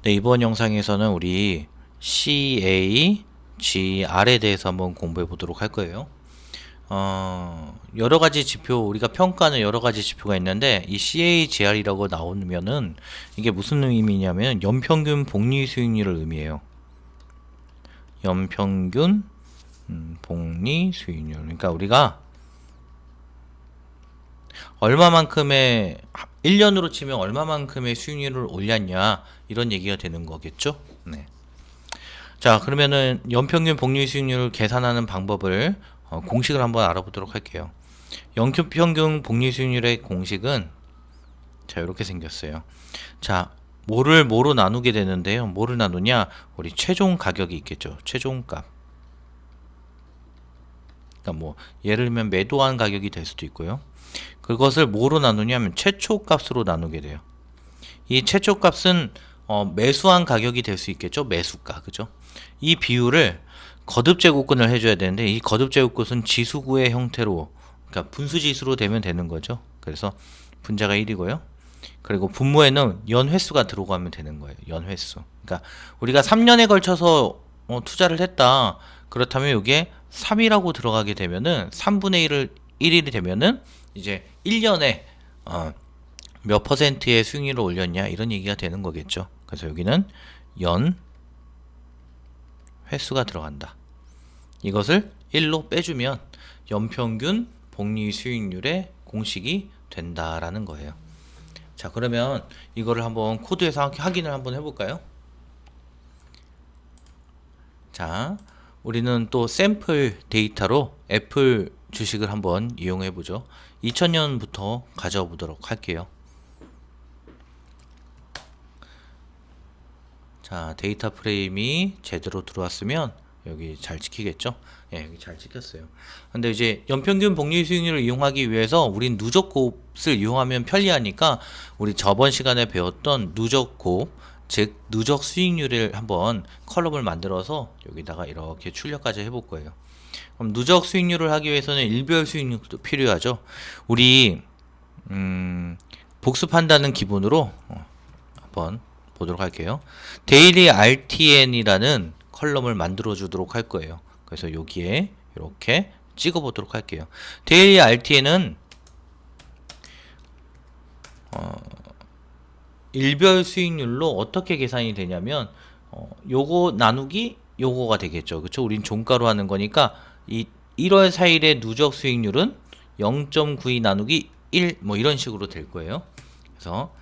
네, 이번 영상에서는 우리 CAGR에 대해서 한번 공부해 보도록 할 거예요. 여러 가지 지표, 우리가 평가하는 여러 가지 지표가 있는데, 이 CAGR이라고 나오면은, 이게 무슨 의미냐면, 연평균 복리 수익률을 의미해요. 연평균, 복리 수익률. 그러니까 우리가 얼마만큼의, 1년으로 치면 얼마만큼의 수익률을 올렸냐, 이런 얘기가 되는 거겠죠? 네. 자, 그러면은 연평균 복리 수익률을 계산하는 방법을 공식을 한번 알아보도록 할게요. 연평균 복리 수익률의 공식은 자, 이렇게 생겼어요. 자, 뭐로 나누게 되는데요. 뭐를 나누냐? 우리 최종 가격이 있겠죠. 최종값. 그러니까 뭐 예를 들면 매도한 가격이 될 수도 있고요. 그것을 뭐로 나누냐면 최초값으로 나누게 돼요. 이 최초값은 매수한 가격이 될 수 있겠죠. 매수가, 그죠? 이 비율을 거듭제곱근을 해줘야 되는데, 이 거듭제곱근은 지수구의 형태로, 그러니까 분수지수로 되면 되는 거죠. 그래서 분자가 1이고요. 그리고 분모에는 연횟수가 들어가면 되는 거예요. 연횟수. 그러니까 우리가 3년에 걸쳐서 투자를 했다. 그렇다면 이게 3이라고 들어가게 되면은 3분의 1이 되면은 이제 1년에 몇 퍼센트의 수익률을 올렸냐, 이런 얘기가 되는 거겠죠. 그래서 여기는 연 횟수가 들어간다. 이것을 1로 빼주면 연평균 복리 수익률의 공식이 된다라는 거예요. 자, 그러면 이거를 한번 코드에서 확인을 한번 해볼까요? 자, 우리는 또 샘플 데이터로 애플 주식을 한번 이용해 보죠. 2000년부터 가져와 보도록 할게요. 자, 데이터 프레임이 제대로 들어왔으면 여기 잘 찍히겠죠? 예, 여기 잘 찍혔어요. 근데 이제 연평균 복리 수익률을 이용하기 위해서 우린 누적곱을 이용하면 편리하니까 우리 저번 시간에 배웠던 누적곱, 즉 누적 수익률을 한번 컬럼을 만들어서 여기다가 이렇게 출력까지 해볼 거예요. 그럼 누적 수익률을 하기 위해서는 일별 수익률도 필요하죠. 우리 복습한다는 기본으로 한번 보도록 할게요. 데일리 RTN이라는 컬럼을 만들어 주도록 할 거예요. 그래서 여기에 이렇게 찍어 보도록 할게요. 데일리 RTN은 일별 수익률로 어떻게 계산이 되냐면 요거 나누기 요거가 되겠죠. 그렇죠? 우린 종가로 하는 거니까 이 1월 4일의 누적 수익률은 0.92 나누기 1 뭐 이런 식으로 될 거예요. 그래서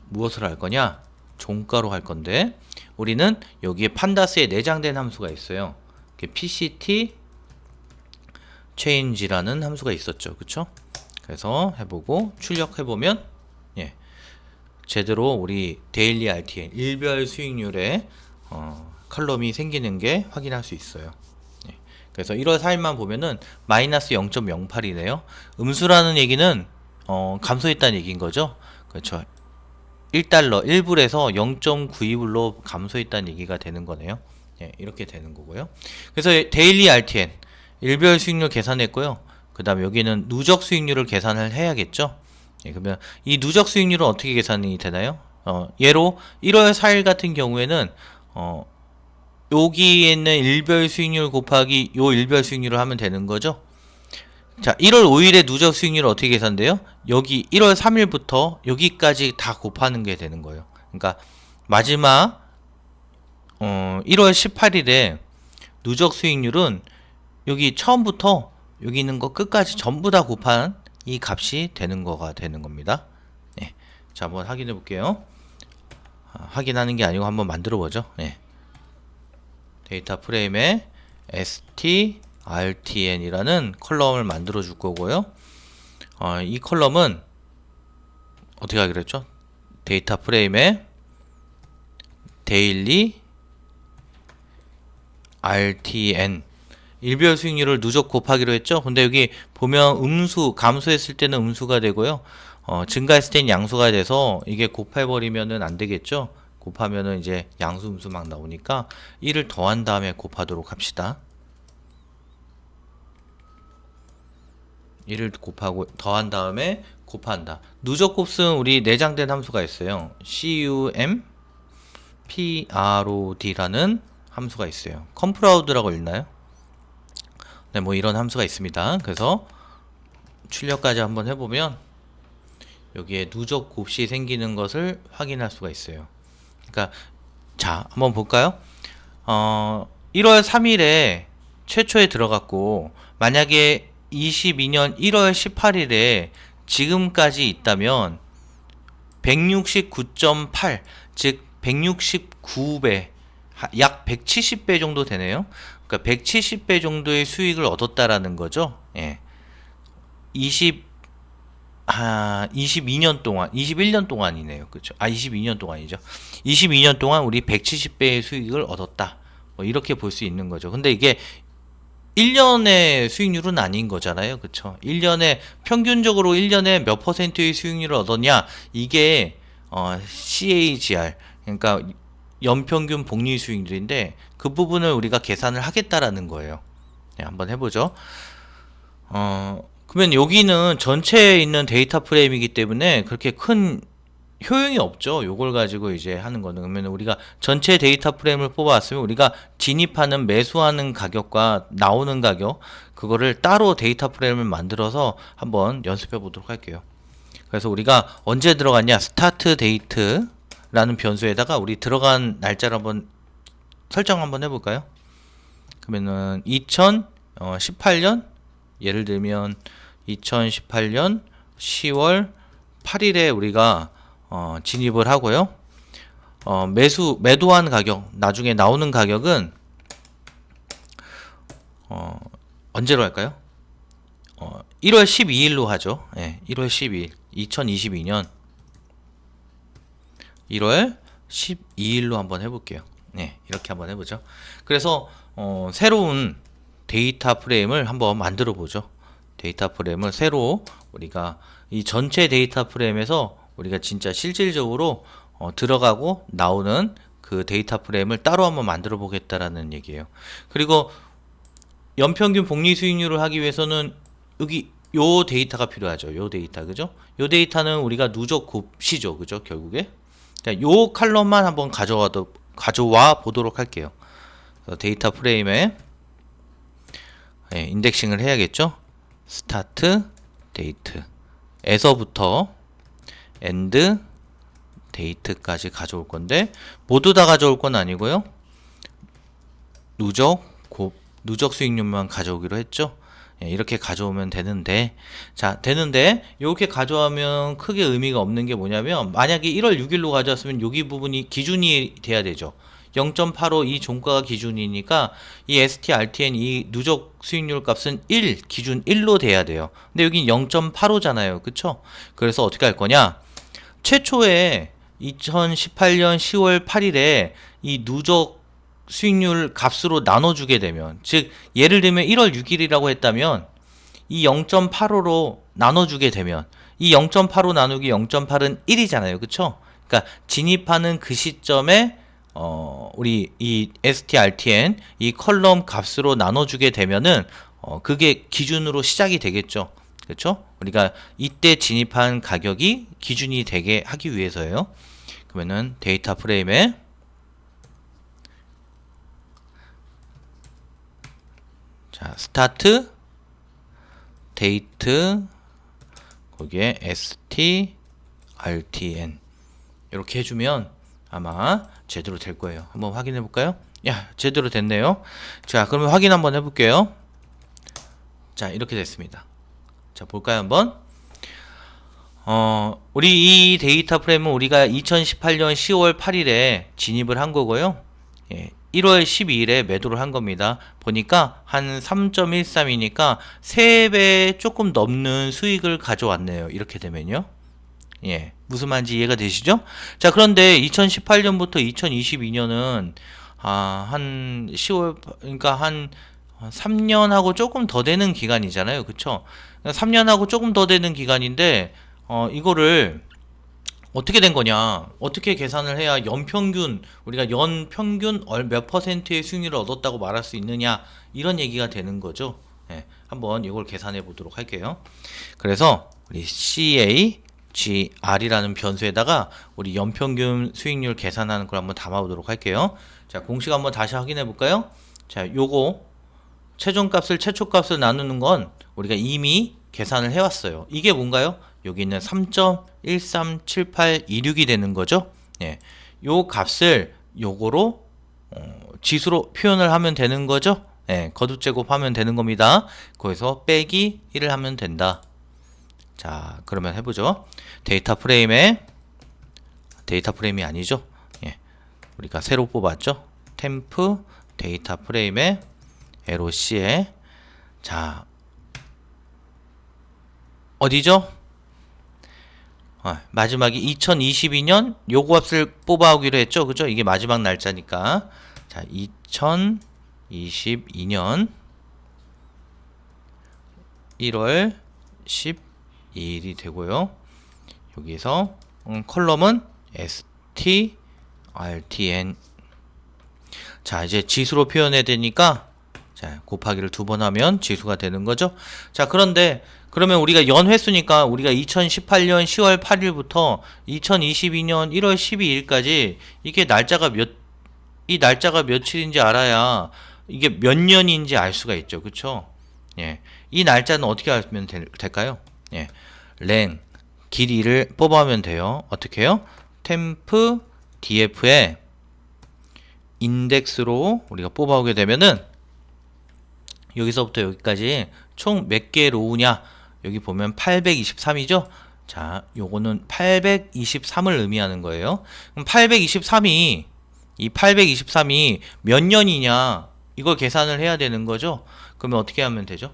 무엇을 할 거냐? 종가로 할 건데, 우리는 여기에 판다스에 내장된 함수가 있어요. PCT change라는 함수가 있었죠. 그쵸? 그래서 해보고 출력해보면 예, 제대로 우리 데일리 RTN 일별 수익률의 컬럼이 생기는 게 확인할 수 있어요. 예, 그래서 1월 4일만 보면은 마이너스 0.08이네요. 음수라는 얘기는 감소했다는 얘기인 거죠. 그렇죠. 1달러, 1불에서 0.92불로 감소했다는 얘기가 되는 거네요. 예, 이렇게 되는 거고요. 그래서 데일리 RTN, 일별 수익률 계산했고요. 그 다음에 여기는 누적 수익률을 계산을 해야겠죠. 예, 그러면 이 누적 수익률은 어떻게 계산이 되나요? 예로 1월 4일 같은 경우에는 여기에 있는 일별 수익률 곱하기 요 일별 수익률을 하면 되는 거죠. 자, 1월 5일의 누적 수익률은 어떻게 계산돼요? 여기 1월 3일부터 여기까지 다 곱하는 게 되는 거예요. 그러니까 마지막 1월 18일에 누적 수익률은 여기 처음부터 여기 있는 거 끝까지 전부 다 곱한 이 값이 되는 거가 되는 겁니다. 네. 자, 한번 확인해 볼게요. 확인하는 게 아니고 한번 만들어 보죠. 네. 데이터 프레임에 strtn이라는 컬럼을 만들어 줄 거고요. 이 컬럼은 어떻게 하기로 했죠? 데이터 프레임에 데일리 RTN 일별 수익률을 누적 곱하기로 했죠. 근데 여기 보면 음수, 감소했을 때는 음수가 되고요. 증가했을 때는 양수가 돼서 이게 곱해버리면은 안 되겠죠. 곱하면은 이제 양수 음수 막 나오니까 1을 더한 다음에 곱하도록 합시다. 1을 곱하고 더한 다음에 곱한다. 누적 곱은 우리 내장된 함수가 있어요. cum PROD라는 함수가 있어요. 컴프라우드라고 읽나요? 네, 뭐 이런 함수가 있습니다. 그래서 출력까지 한번 해보면 여기에 누적 곱이 생기는 것을 확인할 수가 있어요. 그러니까 자, 한번 볼까요? 1월 3일에 최초에 들어갔고 만약에 22년 1월 18일에 지금까지 있다면 169.8, 즉 169배, 약 170배 정도 되네요. 그러니까 170배 정도의 수익을 얻었다라는 거죠. 예. 22년 동안, 21년 동안이네요. 그렇죠? 22년 동안이죠. 22년 동안 우리 170배의 수익을 얻었다. 뭐 이렇게 볼 수 있는 거죠. 근데 이게 1년의 수익률은 아닌 거잖아요. 그쵸? 1년에, 평균적으로 1년에 몇 퍼센트의 수익률을 얻었냐? 이게, CAGR. 그러니까, 연평균 복리 수익률인데, 그 부분을 우리가 계산을 하겠다라는 거예요. 네, 한번 해보죠. 그러면 여기는 전체에 있는 데이터 프레임이기 때문에 그렇게 큰 효용이 없죠. 요걸 가지고 이제 하는 거는. 그러면 우리가 전체 데이터 프레임을 뽑아왔으면 우리가 진입하는 매수하는 가격과 나오는 가격, 그거를 따로 데이터 프레임을 만들어서 한번 연습해 보도록 할게요. 그래서 우리가 언제 들어갔냐? 스타트 데이트라는 변수에다가 우리 들어간 날짜를 한번 설정 한번 해볼까요? 그러면은 2018년, 예를 들면 2018년 10월 8일에 우리가 진입을 하고요. 매도한 가격, 나중에 나오는 가격은 언제로 할까요? 1월 12일로 하죠. 네, 1월 12일, 2022년 1월 12일로 한번 해볼게요. 네, 이렇게 한번 해보죠. 그래서 새로운 데이터 프레임을 한번 만들어 보죠. 데이터 프레임을 새로 우리가 이 전체 데이터 프레임에서 우리가 진짜 실질적으로 들어가고 나오는 그 데이터 프레임을 따로 한번 만들어 보겠다라는 얘기예요. 그리고 연평균 복리 수익률을 하기 위해서는 여기 요 데이터가 필요하죠. 요 데이터, 그죠? 요 데이터는 우리가 누적 곱이죠, 그죠? 결국에 요 칼럼만 한번 가져와 보도록 할게요. 데이터 프레임에 인덱싱을 해야겠죠. 스타트 데이트에서부터 엔드 데이트까지 가져올 건데 모두 다 가져올 건 아니고요. 누적 수익률만 가져오기로 했죠. 이렇게 가져오면 되는데, 자, 되는데 이렇게 가져오면 크게 의미가 없는 게 뭐냐면, 만약에 1월 6일로 가져왔으면 여기 부분이 기준이 돼야 되죠. 0.85 이 종가가 기준이니까 이 STRTN 이 누적 수익률 값은 1 기준 1로 돼야 돼요. 근데 여기 0.85잖아요. 그쵸? 그래서 어떻게 할 거냐? 최초에 2018년 10월 8일에 이 누적 수익률 값으로 나눠주게 되면, 즉 예를 들면 1월 6일이라고 했다면 이 0.85로 나눠주게 되면 이 0.85 나누기 0.8은 1이잖아요. 그쵸? 그러니까 진입하는 그 시점에 우리 이 STRTN 이 컬럼 값으로 나눠주게 되면은 그게 기준으로 시작이 되겠죠. 그렇죠? 우리가 이때 진입한 가격이 기준이 되게 하기 위해서예요. 그러면은 데이터 프레임에 자, 스타트 데이트 거기에 STRTN 이렇게 해주면 아마 제대로 될 거예요. 한번 확인해 볼까요? 야, 제대로 됐네요. 자, 그러면 확인 한번 해볼게요. 자, 이렇게 됐습니다. 자, 볼까요 한번? 우리 이 데이터 프레임은 우리가 2018년 10월 8일에 진입을 한 거고요. 1월 12일에 매도를 한 겁니다. 보니까 한 3.13이니까 3배 조금 넘는 수익을 가져왔네요. 이렇게 되면요. 무슨 말인지 이해가 되시죠? 자, 그런데 2018년부터 2022년은 한 10월, 그러니까 한 3년하고 조금 더 되는 기간이잖아요. 그쵸? 3년하고 조금 더 되는 기간인데, 이거를 어떻게 된 거냐? 어떻게 계산을 해야 연평균, 우리가 연평균 몇 퍼센트의 수익률을 얻었다고 말할 수 있느냐? 이런 얘기가 되는 거죠. 한번 이걸 계산해 보도록 할게요. 그래서 우리 CA GR이라는 변수에다가 우리 연평균 수익률 계산하는 걸 한번 담아보도록 할게요. 자, 공식 한번 다시 확인해 볼까요? 자, 요거 최종값을 최초값을 나누는 건 우리가 이미 계산을 해왔어요. 이게 뭔가요? 여기 있는 3.137826이 되는 거죠. 예, 요 값을 요거로 지수로 표현을 하면 되는 거죠. 예, 거듭 제곱하면 되는 겁니다. 거기서 빼기 1을 하면 된다. 자, 그러면 해보죠. 데이터 프레임이 아니죠. 예, 우리가 새로 뽑았죠. 템프 데이터 프레임에 LOC에 자 어디죠? 마지막이 2022년 요거 값을 뽑아오기로 했죠. 그죠? 이게 마지막 날짜니까. 자, 2022년 1월 12일이 되고요. 여기서 컬럼은 ST, RTN. 자, 이제 지수로 표현해야 되니까 자, 곱하기를 2번 하면 지수가 되는 거죠. 자, 그런데 그러면 우리가 연회수니까 우리가 2018년 10월 8일부터 2022년 1월 12일까지 이게 이 날짜가 며칠인지 알아야 이게 몇 년인지 알 수가 있죠. 그쵸? 예. 이 날짜는 어떻게 알면 될까요? 예. 랭 길이를 뽑아오면 돼요. 어떻게 해요? 템프 df에 인덱스로 우리가 뽑아오게 되면은 여기서부터 여기까지 총 몇 개 로우냐? 여기 보면 823이죠? 자, 요거는 823을 의미하는 거예요. 그럼 823이 몇 년이냐? 이걸 계산을 해야 되는 거죠? 그러면 어떻게 하면 되죠?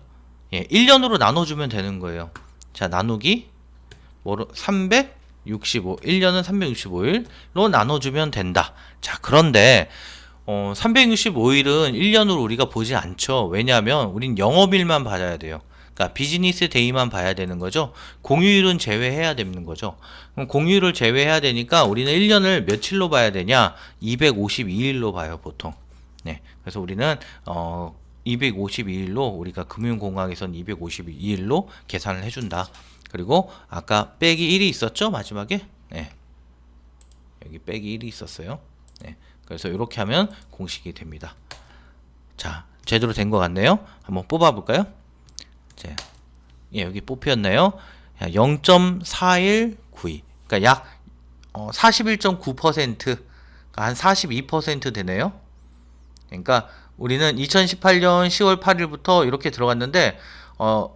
예, 1년으로 나눠주면 되는 거예요. 자, 나누기 365, 1년은 365일로 나눠주면 된다. 자, 그런데 365일은 1년으로 우리가 보지 않죠. 왜냐하면 우린 영업일만 봐야 돼요. 그러니까 비즈니스 데이만 봐야 되는 거죠. 공휴일은 제외해야 되는 거죠. 그럼 공휴일을 제외해야 되니까 우리는 1년을 며칠로 봐야 되냐? 252일로 봐요, 보통. 네. 그래서 우리는 252일로 우리가 금융공학에선 252일로 계산을 해준다. 그리고 아까 빼기 1이 있었죠? 마지막에. 네. 여기 빼기 1이 있었어요. 네. 그래서 이렇게 하면 공식이 됩니다. 자, 제대로 된 것 같네요. 한번 뽑아볼까요? 자, 예, 여기 뽑혔네요. 0.4192. 그러니까 약 41.9%, 한 42% 되네요. 그러니까 우리는 2018년 10월 8일부터 이렇게 들어갔는데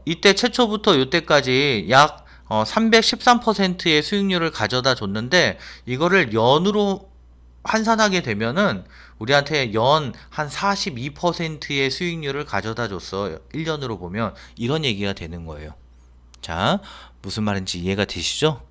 이때 최초부터 이때까지 약 313%의 수익률을 가져다 줬는데 이거를 연으로 환산하게 되면은 우리한테 연 한 42%의 수익률을 가져다 줬어. 1년으로 보면 이런 얘기가 되는 거예요. 자, 무슨 말인지 이해가 되시죠?